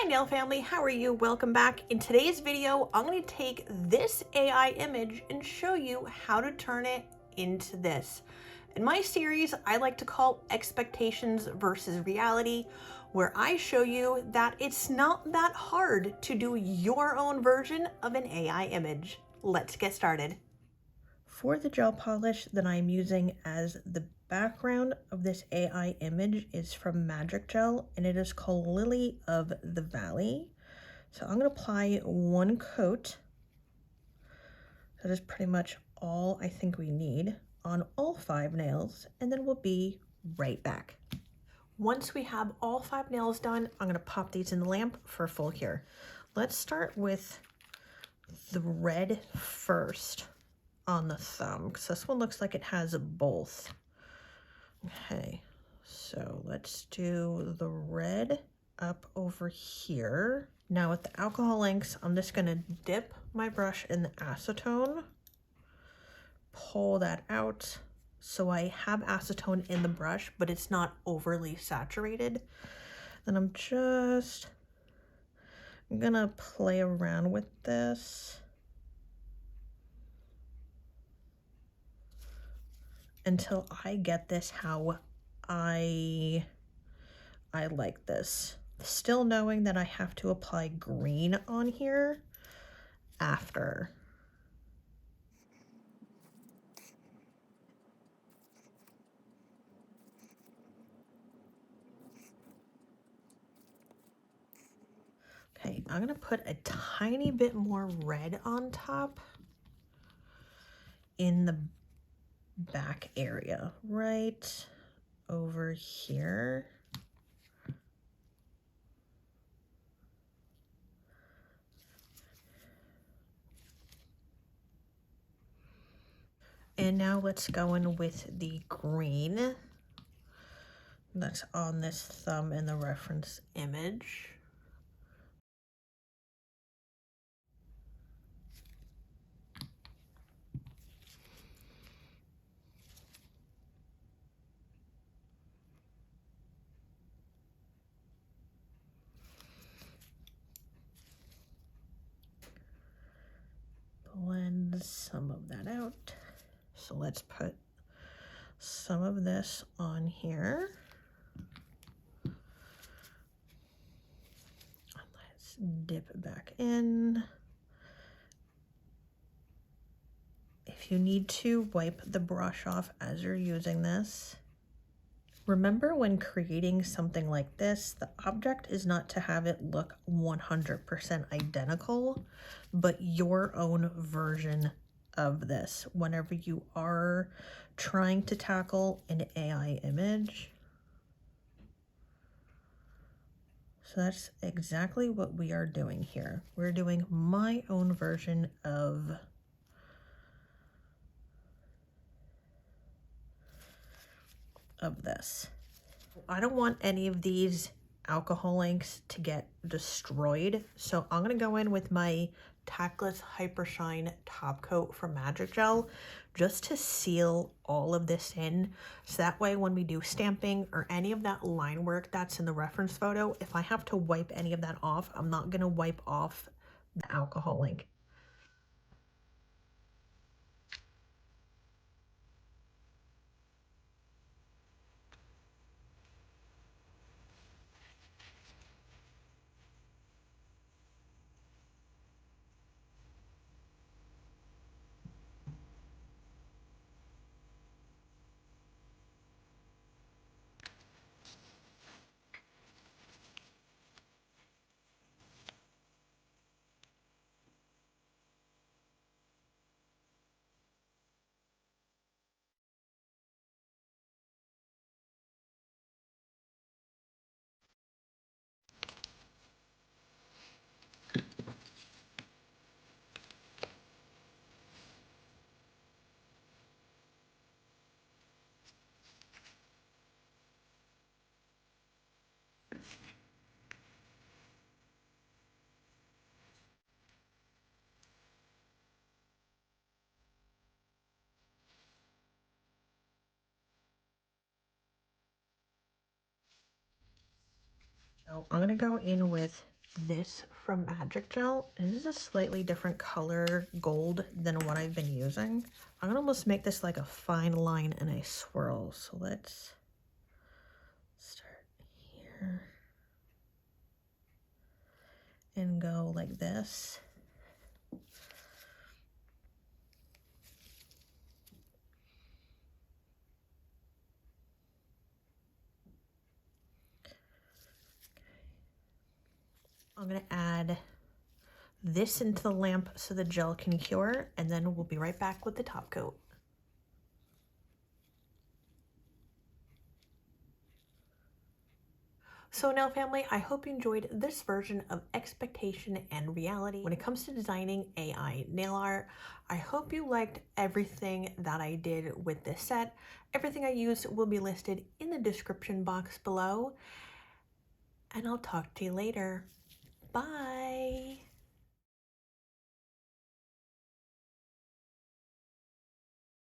Hi nail family, how are you? Welcome back. In today's video, I'm going to take this AI image and show you how to turn it into this. In my series, I like to call expectations versus reality, where I show you that it's not that hard to do your own version of an AI image. Let's get started. For the gel polish that I'm using as the background of this AI image is from Magic Gel, and it is called Lily of the Valley. So I'm going to apply one coat. That is pretty much all I think we need on all 5 nails, and then we'll be right back. Once we have all 5 nails done, I'm going to pop these in the lamp for full cure. Let's start with the red first on the thumb, because this one looks like it has both. Okay, so let's do the red up over here. Now with the alcohol inks, I'm just going to dip my brush in the acetone, pull that out so I have acetone in the brush, but it's not overly saturated. Then I'm gonna play around with this until I get this how I like this. Still knowing that I have to apply green on here after. Okay, I'm gonna put a tiny bit more red on top in the back area, right over here. And now let's go in with the green that's on this thumb in the reference image. Blend some of that out. So let's put some of this on here. Let's dip it back in. If you need to, wipe the brush off as you're using this. Remember, when creating something like this, the object is not to have it look 100% identical, but your own version of this whenever you are trying to tackle an AI image. So that's exactly what we are doing here. We're doing my own version of this. I don't want any of these alcohol inks to get destroyed, so I'm going to go in with my Tactless Hyper Shine top coat from Magic Gel just to seal all of this in, so that way when we do stamping or any of that line work that's in the reference photo, if I have to wipe any of that off, I'm not going to wipe off the alcohol ink. So I'm going to go in with this from Magic Gel. This is a slightly different color gold than what I've been using. I'm gonna almost make this like a fine line and a swirl. So let's start here and go like this. I'm gonna add this into the lamp so the gel can cure, and then we'll be right back with the top coat. So now family, I hope you enjoyed this version of expectation and reality when it comes to designing AI nail art. I hope you liked everything that I did with this set. Everything I used will be listed in the description box below, and I'll talk to you later. Bye.